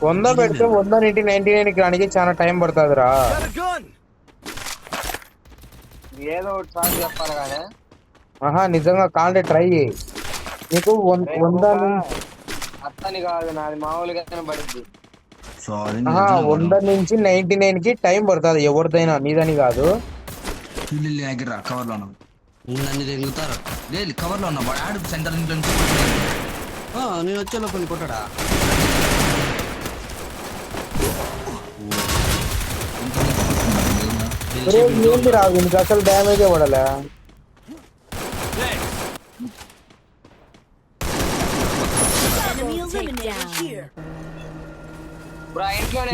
100 పెడితే 100 నుండి 99 రానికి చాలా టైం పడుతుందిరా. ఏదో ఒకటి సార్ చెప్పాలి కానీ ఆహా నిజంగా కాంటే ట్రై చేయి. నీకు 100 అత్తని కాదు నాది మామూలుగానే పడుద్ది. 100 నుంచి 99 కి టైం పడుతుంది ఎవరిదైనా, నీదని కాదు. కవర్ లో ఉన్నాన్ని తిరుగుతారు లేదు కవర్ లో ఉన్నా ఆడు సెంటర్ ఇంట్లో నేను వచ్చేలో కొన్ని కొట్టాడా ఏంది రాదు నీకు అసలు డ్యామేజే పడలే. బ్రో ఇంట్లోనే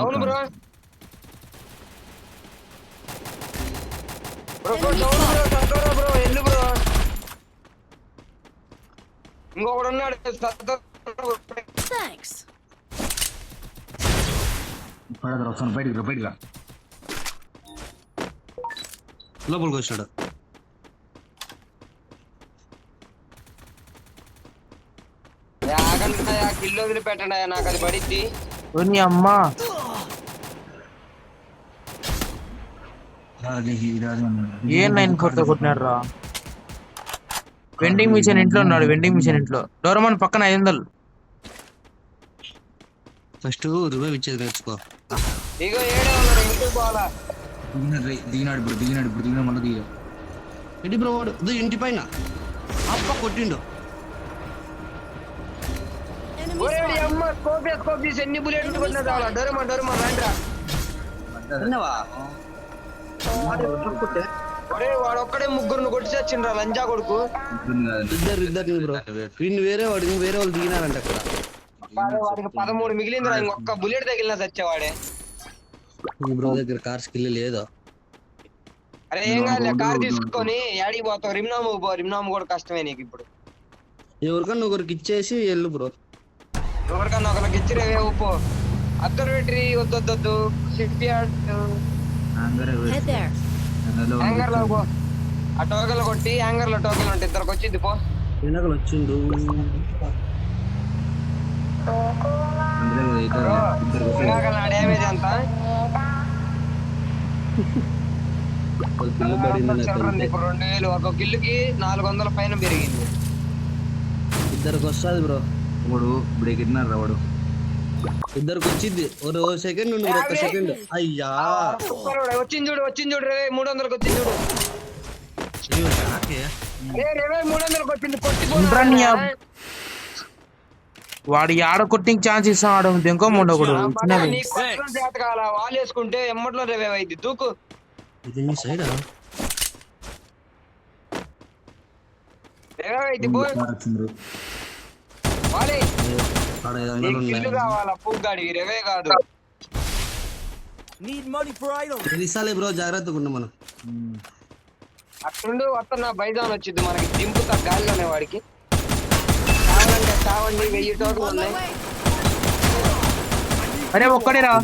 అవును బ్రో. బ్రో ఎల్లు బ్రో ఇంకొకడు ఉన్నాడు బయటగా లోపలికి వచ్చాడు. కిల్లు వదిలి పెట్టండి నాకు అది పడిద్ది. అమ్మా ఏ 9 కొట్టినాడు రా. వెండింగ్ మిషన్ ఇంట్లో ఉన్నాడు, వెండింగ్ మిషన్ ఇంట్లో. డోరమన్ పక్కన 500. ఫస్ట్ రివైవ్ ఇచ్చేది నేర్చుకో. ఇగో ఏడే ఉన్నాడు ఇంటికి పోవాలా. దిగినాడు మళ్ళీ దిగా ఎడి బ్రో వాడు ఇంటి పైన అప్ప కొట్టిండు. అమ్మ స్కోప్ ఎన్ని బుల్లెట్లు కొట్టినా చాలా. డోరమన్ రాండ్రా. వాడు ఒక్కడే ముగ్గురు కొట్టి చచ్చిండ్రా లంజా కొడుకు. ఇద్దరు బ్రో వేరే వాళ్ళు దిగినారంట అక్కడ. వాడికి 13 మిగిలిందిరా, ఇంకొక బుల్లెట్ తగిలినా చచ్చేవాడే. బ్రో దగ్గర కార్ స్కిల్ లేదు. అరే ఏం కాదులే, కార్ తీసుకొని యాడికి పోతావు. రిమ్నాము కూడా కష్టమే నీకు ఇప్పుడు. ఎవరికన్నా ఒకరికి ఇచ్చేసి వెళ్ళు బ్రో. ఎవరికన్నా ఒకరికి ఇచ్చి రేవే ఉప్పు అత్తరు వద్దొద్దు షిప్ యార్డ్ హ్యాంగర్ లో పో. ఆ టోకెన్లు కొట్టి హ్యాంగర్ లో టోకెన్లు ఉంటాయి, ఇద్దరికి వచ్చింది పో. వెనకలు వచ్చిండు డ్యామేజ్ అంత ఇప్పుడు 2000 ఒక కిల్లుకి 400 పైన పెరిగింది. ఇద్దరికి వస్తుంది బ్రో. వాడు ఇప్పుడు ఎక్కినారు వాడు ఇద్దరికి వచ్చింది. ఒక సెకండ్ ఉండు బ్రో, 1 సెకండ్. అయ్యా వచ్చింది చూడు 300కి వచ్చింది చూడు. 300కి వచ్చింది. వాడు ఆడ కొట్టింగ్ ఛాన్స్ ఇస్తాడు ఇంకో ముండకూడదు. వాళ్ళు వేసుకుంటే ఎమ్మట్లో రివైవ్ అయింది. దూకు ఇది మీ సైడ్ కావాలా పూగాడి రివే కాదు. ఇసాలే బ్రో జాగ్రత్తగా ఉండు మనం. అట్లుండు వస్తున్నా బైజాన్ వచ్చింది మనకి దింపుతా గాలిలోనే. వాడికి కావాలంటే కావండి 1000 టోకెన్లు ఉన్నాయి. అరే ఒక్కడే రా.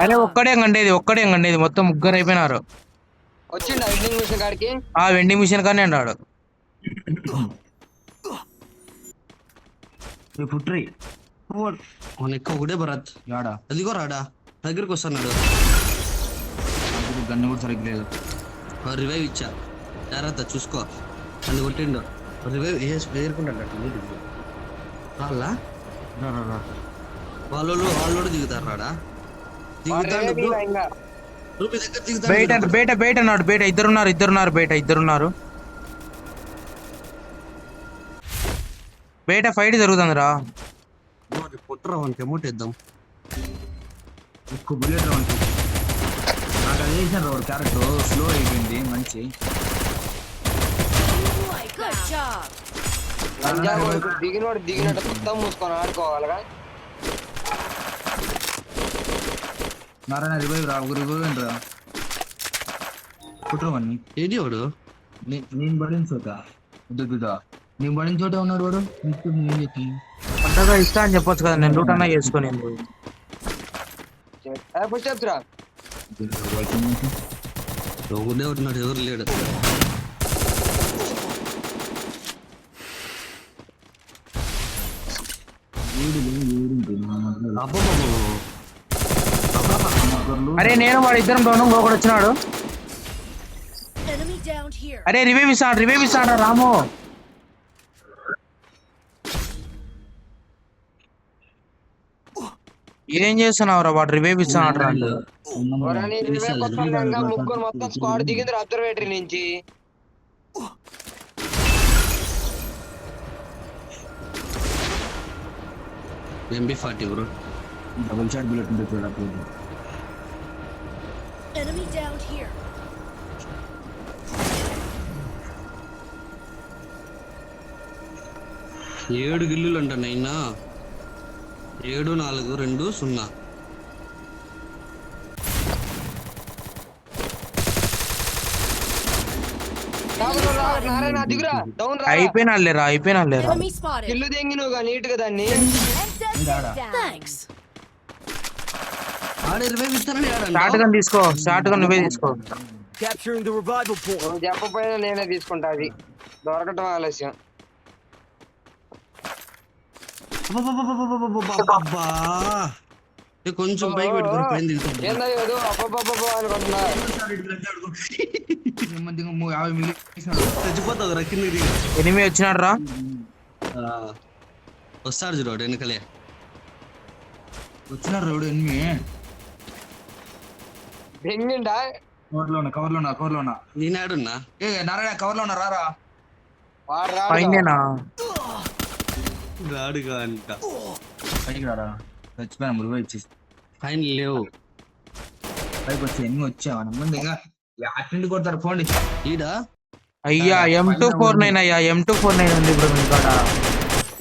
అరే ఒక్కడే కండేది మొత్తం ముగ్గురు అయిపోయినారు. వచ్చిండు వెండింగ్ మిషన్ కాడికి. ఆ వెండింగ్ మిషన్ కానీ అన్నాడు. పుట్రీ ఒకటే భరత్ రాడా అదిగో రాడా దగ్గరికి వస్తున్నాడు. గన్ను కూడా సరిగ్గా లేదు. రివైవ్ ఇచ్చా జాగ్రత్త చూసుకో. అన్ని కొట్టిండు. రివైవ్ వేరుకుంటాడు. వాళ్ళు దిగుతారు రాడా. బయట అన్నాడు. బయట ఇద్దరున్నారు. బయట ఫైట్ జరుగుతుందిరా. పుట్టరా వానికి అమౌంట్ ఇద్దాం. నాకు అది వేసాను రోడ్ క్యారెక్టర్ స్లో అయిపోయింది. మంచి దిగినట్టు మొత్తం మూసుకొని ఆడుకోవాలిగా. నారాయణ రివైవ్ రా. ఒక రివైవ్ రా కుట్రమని ఏది వాడు. నేను పడిన చోట దిగుదా. నేను పడిన చోట ఉన్నాడు వాడు. నేను చెప్తాను అంతగా ఇష్టం అని చెప్పొచ్చు కదా. నేను రూట్ అన్నా చేసుకొని చెప్తురా ఒకటే ఉంటున్నాడు, ఎవరు లేడు. అరే నేను వాడు ఇద్దరం డౌన్, ఒకడు వచ్చినాడు. అరే రివైవ్ ఇస్తాడు రాము. ఏం చేస్తున్నావురా? వాడు రివైవ్ ఇస్తాడు. ముగ్గురు మొత్తం స్క్వాడ్ దిగింది అబ్జర్వేటరీ నుంచి. MB40 bro, double shot bullet ఉంటుంది చూడ. Enemy down here. ఏడు గిల్లులు అంట నైనా. 7 4 2 0. నారాయణ దిగురా, డౌన్ రా. అయిపోయినా లేరా. Enemy spotted. ఇల్లు దెంగి నువ్వు నీట్ గా దాన్ని. Thanks. ఆడే రివైవ్ ఇస్తానని షార్ట్ గన్ తీసుకో, నువ్వే తీసుకో. నువ్వు చెప్పపోయినా నేనే తీసుకుంటా, అది దొరకటం ఆలస్యం. కొంచెం పైకి పెట్టుకుని పైన దిగుతాడు. ఏందా ఏదో అబ్బబ్బబ్బ అనుకుంటున్నా. చచ్చిపోతావు రా కింద. ఎనిమిది వచ్చినాడు రా. వస్తాడు చూడు వెనకలే. వచ్చినారు రోడ్ ఎనిమి. దెంగిండా కవర్ లోనా నేనాడున్నా. ఏ నారాయణ కవర్ లో ఉన్నా రారా. వాడు రాడు. పైనేనా? రాడుగా అంట. పైకి రారా, చచ్చిపోయినా మురుగు ఇచ్చేసి పైన లేవు. పైకి వచ్చి ఎన్ని వచ్చావా ముందు ఇంకా అటెండ్ కొడతారు పోండి. ఈడా అయ్యా M249 అయ్యా, M249 ఉంది ఇప్పుడు మీ కాడ.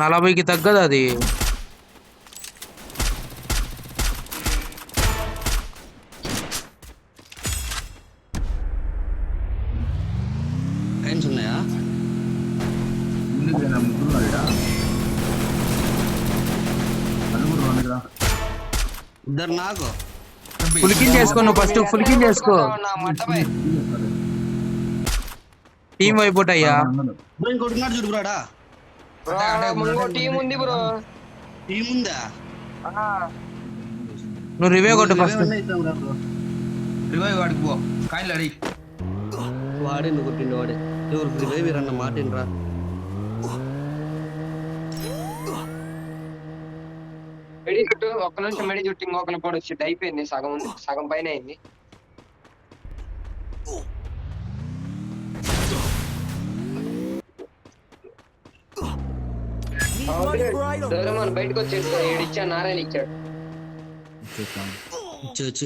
40కి తగ్గదు అది. కాయిన్స్ ఉన్నాయా? ముందుకు పోయినా ముగ్గురు ఉన్నారుగా. నలుగురు ఇద్దరు నాకు. ఫుల్ కిల్ చేసుకో నువ్వు, ఫస్ట్ ఫుల్ కిల్ చేసుకో. నా మట్టపై టీం అయిపోట్ అయ్యా. బ్రో ఇంకొడున్నాడు చూడు బ్రోడా. ఇంకో టీం ఉంది బ్రో. ఏముందా? నువ్వు రివే కొట్టు ఫస్ట్. రివైవ్ వాడికి పో, కాయలు అడి. వాడే నువ్వు కొట్టిండు వాడే. ఎవరు రివైవ్ అన్న మాట ఏంట్రా? మెడి చుట్టూ ఒక్క నుంచి మెడి చుట్టూ ఇంకొకరు కూడా వచ్చి అయిపోయింది. సగం పైన అయింది. డోరేమోన్ బయటకు వచ్చేసి ఏడిచ్చాడు, నారాయణ ఇచ్చాడు.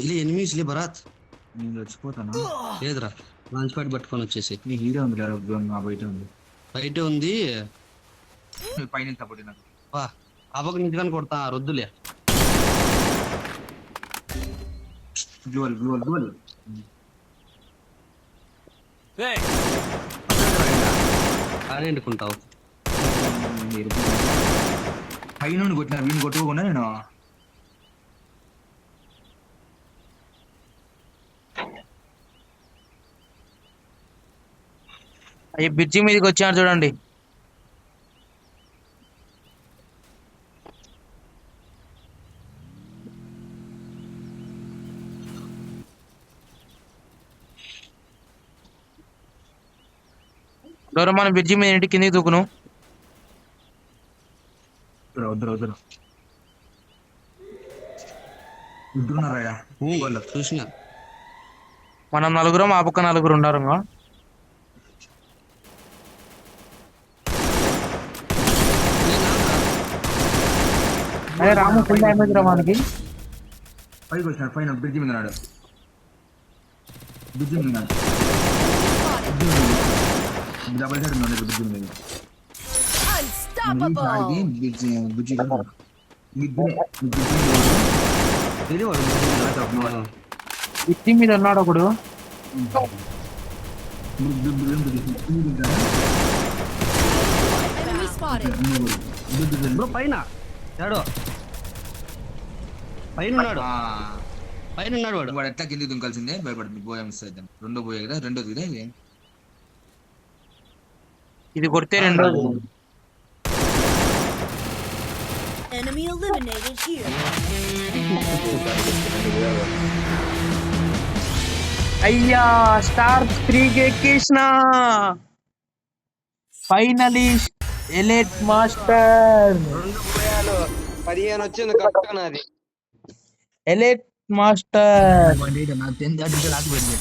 ఇలా ఎనిమిస్ లే భరత్. నేను వచ్చిపోతాను. లేదురా, లాంచ్ ప్యాడ్ పట్టుకొని వచ్చేసి. నీ హీరో ఉంది కదా బయట ఉంది. బయట ఉంది. పైన సపోర్ట్ నాకు. వా అవ్వకు నిజంగా కొడతా రొద్దులే. గ్లోవల్ అదే ఎండుకుంటావు. పైన నుండి కొట్టిన వీడిని కొట్టుకోకుండా నేను. అయ్యి బ్రిడ్జి మీదకి వచ్చాడు చూడండి. డోరేమోన్ బ్రిడ్జి మీద ఇంటి కిందికి దూకును. వద్దరు ఇద్దరున్నారా? చూసిన మనం నలుగురం, ఆ పక్క నలుగురు ఉన్నారు. అరే రాము ఫుల్ డ్యామేజ్ రా మనకి. పైకి వచ్చినాడు, పైన బ్రిడ్జి మీద ఉన్నాడు. డబల్ హెడ్ ఉన్నాడు బ్రిడ్జి మీద. బ్రిడ్జి మీద ఉన్నాడు ఒకడు. Enemy spotted. బ్రో పైన ఏడో పైన ఉన్నాడు. పైన ఉన్నాడు వాడు. వాడు ఎట్లా కింది దుంకాల్సిందే భయపడుతుంది. పోయా మిస్ అవుతాం. రెండో పోయే కదా, రెండోది కదా ఇది. ఇది కొడితే రెండోది. Enemy eliminated here. అయ్యా స్టార్ 3 ఎక్కేసిన ఫైనలీ ఎలైట్ మాస్టర్. 2 పోయాలు 15 వచ్చింది కరెక్ట్ నాది. ఎలైట్ మాస్టర్ నాకు 10 దాటి లాస్ట్ పోయింది.